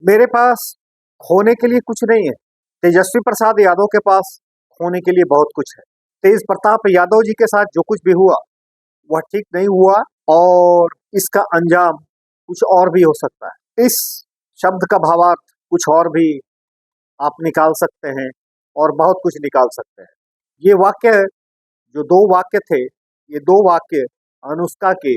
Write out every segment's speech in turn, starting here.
मेरे पास खोने के लिए कुछ नहीं है। तेजस्वी प्रसाद यादव के पास खोने के लिए बहुत कुछ है। तेज प्रताप यादव जी के साथ जो कुछ भी हुआ वह ठीक नहीं हुआ और इसका अंजाम कुछ और भी हो सकता है। इस शब्द का भावार्थ कुछ और भी आप निकाल सकते हैं और बहुत कुछ निकाल सकते हैं। ये वाक्य जो दो वाक्य थे, ये दो वाक्य अनुष्का के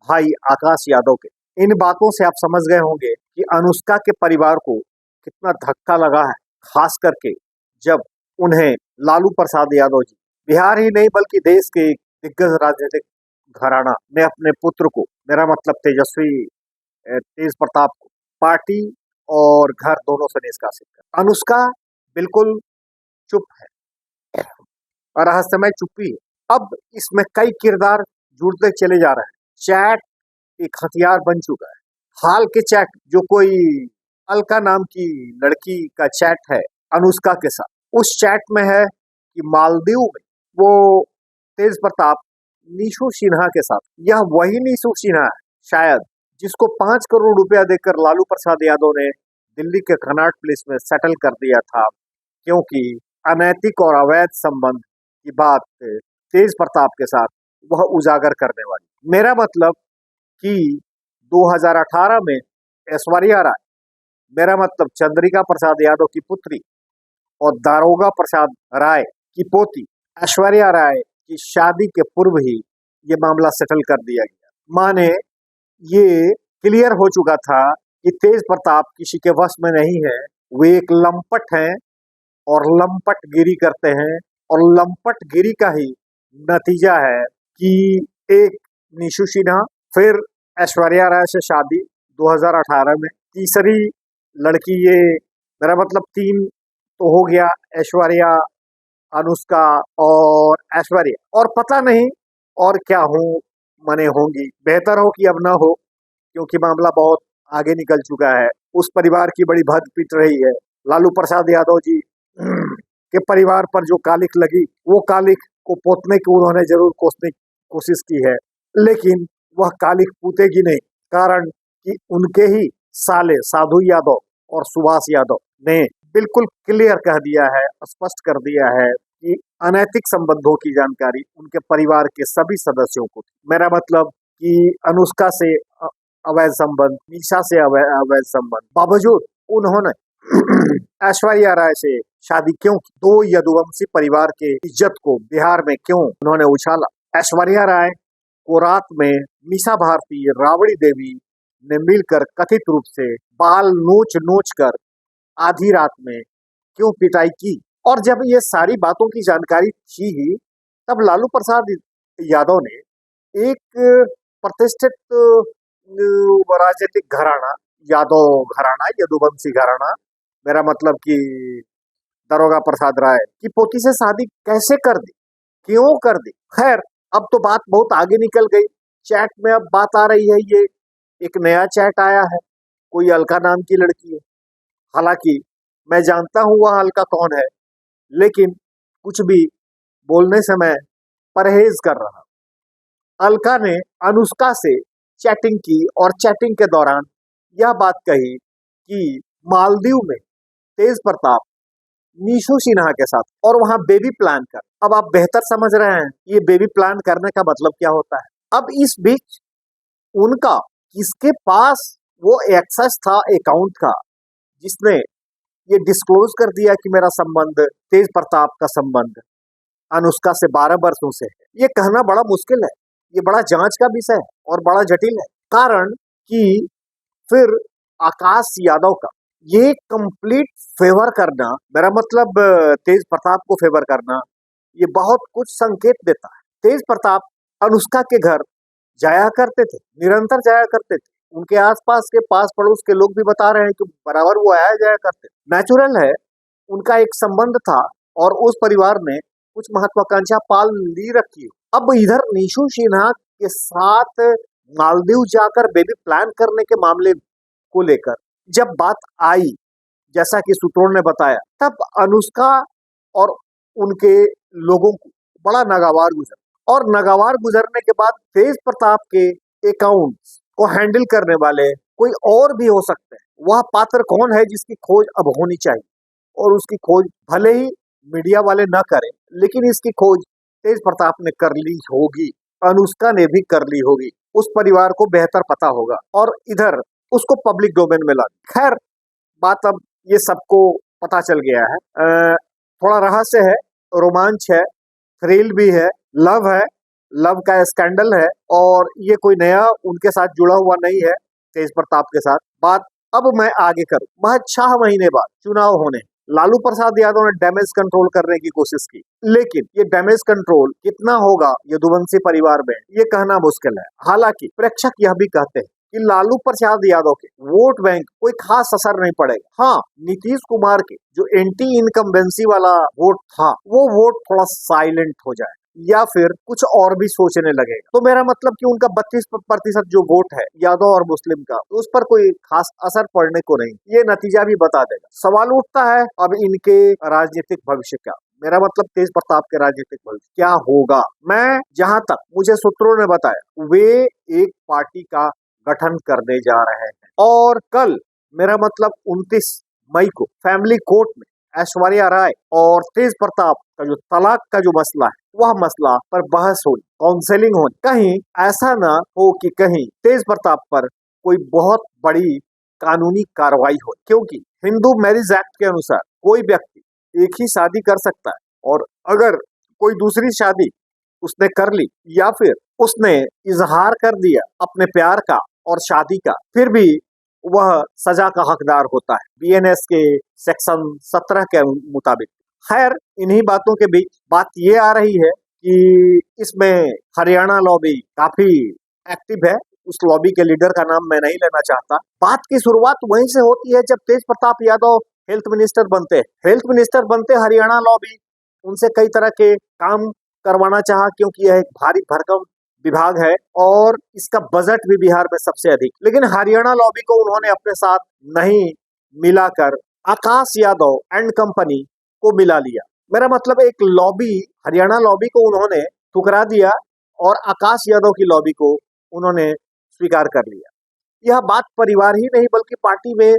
भाई आकाश यादव के। इन बातों से आप समझ गए होंगे कि अनुष्का के परिवार को कितना धक्का लगा है, खास करके जब उन्हें लालू प्रसाद यादव जी, बिहार ही नहीं बल्कि देश के एक दिग्गज राजनीतिक घराना ने अपने पुत्र को, मेरा मतलब तेज प्रताप को, पार्टी और घर दोनों से निष्कासित कर। अनुष्का बिल्कुल चुप है और रहस्यमय चुप्पी है। अब इसमें कई किरदार जुड़ते चले जा रहे हैं। चैट एक हथियार बन चुका है। हाल के चैट जो कोई अलका नाम की लड़की का चैट है अनुष्का के साथ, उस चैट में है कि मालदीव में वो तेज प्रताप निशु सिन्हा के साथ, यह वही निशु सिन्हा है शायद जिसको 5 करोड़ रुपया देकर लालू प्रसाद यादव ने दिल्ली के कनॉट प्लेस में सेटल कर दिया था, क्योंकि अनैतिक और अवैध संबंध की बात तेज प्रताप के साथ वह उजागर करने वाली। मेरा मतलब कि 2018 में ऐश्वर्या राय, मेरा मतलब चंद्रिका प्रसाद यादव की पुत्री और दारोगा प्रसाद राय की पोती ऐश्वर्या राय की शादी के पूर्व ही ये मामला सेटल कर दिया गया। माने ये क्लियर हो चुका था कि तेज प्रताप किसी के वश में नहीं है, वे एक लंपट हैं और लंपटगिरी करते हैं और लंपटगिरी का ही नतीजा है कि एक निशु सिन्हा, फिर ऐश्वर्या राय से शादी 2018 में, तीसरी लड़की, ये मेरा मतलब 3 तो हो गया, ऐश्वर्या, अनुष्का और ऐश्वर्या, और पता नहीं और क्या हो मने होंगी। बेहतर हो कि अब ना हो, क्योंकि मामला बहुत आगे निकल चुका है। उस परिवार की बड़ी भद पिट रही है। लालू प्रसाद यादव जी के परिवार पर जो कालिख लगी, वो कालिख को पोतने की उन्होंने जरूर कोशिश की है, लेकिन वह कालिख पूतेगी नहीं, कारण कि उनके ही साले साधु यादव और सुभाष यादव ने बिल्कुल क्लियर कह दिया है, स्पष्ट कर दिया है कि अनैतिक संबंधों की जानकारी उनके परिवार के सभी सदस्यों को थी। मेरा मतलब कि अनुष्का से अवैध संबंध, निशा से अवैध संबंध, बावजूद उन्होंने ऐश्वर्या राय से शादी क्यों की? 2 यदुवंशी परिवार के इज्जत को बिहार में क्यों उन्होंने उछाला? ऐश्वर्या राय को रात में मीसा भारती, राबड़ी देवी ने मिलकर कथित रूप से बाल नोच नोच कर आधी रात में क्यों पिटाई की? और जब ये सारी बातों की जानकारी थी ही, तब लालू प्रसाद यादव ने एक प्रतिष्ठित राजनीतिक घराना, यादव घराना, यदुवंशी घराना, मेरा मतलब कि दारोगा प्रसाद राय की पोती से शादी कैसे कर दी, क्यों कर दी? खैर, अब तो बात बहुत आगे निकल गई। चैट में अब बात आ रही है, ये एक नया चैट आया है, कोई अलका नाम की लड़की है। हालांकि मैं जानता हूं वह अलका कौन है, लेकिन कुछ भी बोलने से मैं परहेज कर रहा। अलका ने अनुष्का से चैटिंग की और चैटिंग के दौरान यह बात कही कि मालदीव में तेज प्रताप निशु सिन्हा के साथ और वहां बेबी प्लान कर। अब आप बेहतर समझ रहे हैं ये बेबी प्लान करने का मतलब क्या होता है। अब इस बीच उनका किसके पास वो एक्सेस था अकाउंट का, जिसने ये डिस्क्लोज कर दिया कि मेरा संबंध, तेज प्रताप का संबंध अनुष्का से 12 वर्षों से है। ये कहना बड़ा मुश्किल है, ये बड़ा जांच का विषय है और बड़ा जटिल है, कारण कि फिर आकाश यादव का ये कंप्लीट फेवर करना, मेरा मतलब तेज प्रताप को फेवर करना, ये बहुत कुछ संकेत देता है। तेज प्रताप अनुष्का के घर जाया करते थे, निरंतर जाया करते थे। उनके आसपास के पास पड़ोस के लोग भी बता रहे हैं कि बराबर वो आया जाया करते। नेचुरल है, उनका एक संबंध था और उस परिवार ने कुछ महत्वाकांक्षा पाल ली रखी। अब इधर निशु सिन्हा के साथ मालदीव जाकर बेबी प्लान करने के मामले को लेकर जब बात आई, जैसा कि सूत्रों ने बताया, तब अनुष्का और उनके लोगों को बड़ा नागवार गुजरा और नागवार गुजरने के बाद तेज प्रताप के अकाउंट्स को हैंडल करने वाले कोई और भी हो सकते हैं, वह पात्र कौन है जिसकी खोज अब होनी चाहिए, और उसकी खोज भले ही मीडिया वाले न करें, लेकिन इसकी खोज तेज प्रताप ने कर ली होगी, अनुष्का ने भी कर ली होगी। उस परिवार को बेहतर पता होगा और इधर उसको पब्लिक डोमेन में ला। खैर, बात अब ये सबको पता चल गया है। थोड़ा रहस्य है, रोमांच है, थ्रिल भी है, लव है, लव का स्कैंडल है, और ये कोई नया उनके साथ जुड़ा हुआ नहीं है तेज प्रताप के साथ। बात अब मैं आगे करूं, महज 6 महीने बाद चुनाव होने, लालू प्रसाद यादव ने डैमेज कंट्रोल करने की कोशिश की, लेकिन ये डैमेज कंट्रोल कितना होगा यदुवंशी परिवार में, ये कहना मुश्किल है। हालांकि प्रेक्षक यह भी कहते हैं कि लालू प्रसाद यादव के वोट बैंक कोई खास असर नहीं पड़ेगा। हाँ, नीतीश कुमार के जो एंटी इनकम्बेंसी वाला वोट था, वो वोट थोड़ा साइलेंट हो जाए या फिर कुछ और भी सोचने लगेगा। तो मेरा मतलब कि उनका 32% जो वोट है यादव और मुस्लिम का, उस पर कोई खास असर पड़ने को नहीं, ये नतीजा भी बता देगा। सवाल उठता है अब इनके राजनीतिक भविष्य का, मेरा मतलब तेज प्रताप के राजनीतिक भविष्य क्या होगा। मैं जहां तक मुझे सूत्रों ने बताया, वे एक पार्टी का गठन करने जा रहे हैं, और कल मेरा मतलब 29 मई को फैमिली कोर्ट में ऐश्वर्या राय और तेज प्रताप का जो तलाक का जो मसला है, वह मसला पर बहस होनी, काउंसलिंग होनी। कहीं ऐसा ना हो कि कहीं तेज प्रताप पर कोई बहुत बड़ी कानूनी कार्रवाई हो, क्योंकि हिंदू मैरिज एक्ट के अनुसार कोई व्यक्ति एक ही शादी कर सकता है, और अगर कोई दूसरी शादी उसने कर ली या फिर उसने इजहार कर दिया अपने प्यार का और शादी का, फिर भी वह सजा का हकदार होता है बीएनएस के सेक्शन 17 के मुताबिक। खैर, इन्हीं बातों के बीच बात ये आ रही है कि इसमें हरियाणा लॉबी काफी एक्टिव है। उस लॉबी के लीडर का नाम मैं नहीं लेना चाहता। बात की शुरुआत वहीं से होती है जब तेज प्रताप यादव हेल्थ मिनिस्टर बनते हैं। हेल्थ मिनिस्टर बनते हरियाणा लॉबी उनसे कई तरह के काम करवाना चाहा, क्योंकि यह एक भारी भरकम विभाग है और इसका बजट भी बिहार में सबसे अधिक। लेकिन हरियाणा लॉबी को उन्होंने अपने साथ नहीं मिलाकर आकाश यादव एंड कंपनी को मिला लिया। मेरा मतलब एक लॉबी, हरियाणा लॉबी को उन्होंने ठुकरा दिया और आकाश यादव की लॉबी को उन्होंने स्वीकार कर लिया। यह बात परिवार ही नहीं बल्कि पार्टी में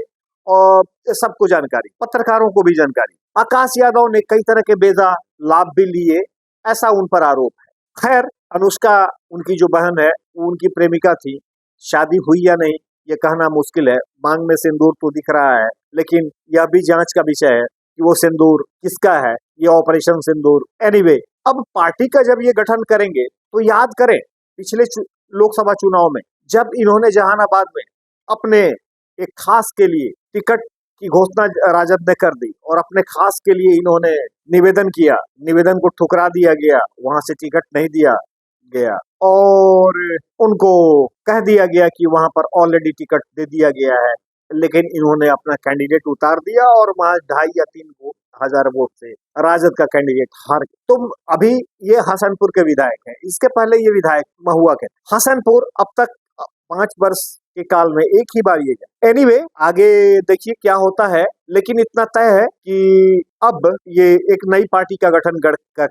और सबको जानकारी, पत्रकारों को भी जानकारी। आकाश यादव ने कई तरह के बेजा लाभ भी लिए, ऐसा उन पर आरोप है। खैर, अनुष्का उनकी जो बहन है, वो उनकी प्रेमिका थी। शादी हुई या नहीं ये कहना मुश्किल है। मांग में सिंदूर तो दिख रहा है, लेकिन यह भी जांच का विषय है कि वो सिंदूर किसका है, ये ऑपरेशन सिंदूर। एनीवे, अब पार्टी का जब ये गठन करेंगे तो याद करें पिछले लोकसभा चुनाव में जब इन्होंने जहानाबाद में अपने एक खास के लिए टिकट की घोषणा राजद ने कर दी और अपने खास के लिए इन्होंने निवेदन किया, निवेदन को ठुकरा दिया गया, वहां से टिकट नहीं दिया गया और उनको कह दिया गया कि वहां पर ऑलरेडी टिकट दे दिया गया है। लेकिन इन्होंने अपना कैंडिडेट उतार दिया और वहां 2.5 या 3 हजार वोट से राजद का कैंडिडेट हार गया। तुम अभी ये हसनपुर के विधायक हैं, इसके पहले ये विधायक महुआ के। हसनपुर अब तक 5 वर्ष के काल में एक ही बार ये गया। एनीवे, आगे देखिए क्या होता है, लेकिन इतना तय है कि अब ये एक नई पार्टी का गठन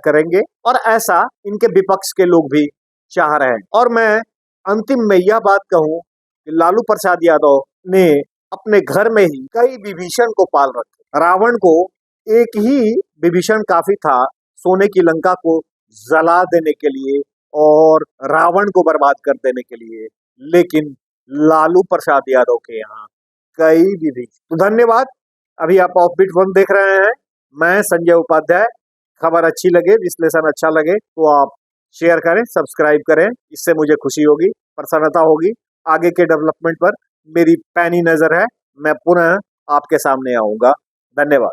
करेंगे और ऐसा इनके विपक्ष के लोग भी चाह रहे हैं। और मैं अंतिम में यह बात कहूं कि लालू प्रसाद यादव ने अपने घर में ही कई विभीषण को पाल रखे। रावण को एक ही विभीषण काफी था सोने की लंका को जला देने के लिए और रावण को बर्बाद कर देने के लिए, लेकिन लालू प्रसाद यादव के यहाँ कई विभीषण। तो धन्यवाद। अभी आप ऑफबीट 1 देख रहे हैं, मैं संजय उपाध्याय। खबर अच्छी लगे, विश्लेषण अच्छा लगे तो आप शेयर करें, सब्सक्राइब करें, इससे मुझे खुशी होगी, प्रसन्नता होगी। आगे के डेवलपमेंट पर मेरी पैनी नजर है, मैं पुनः आपके सामने आऊंगा। धन्यवाद।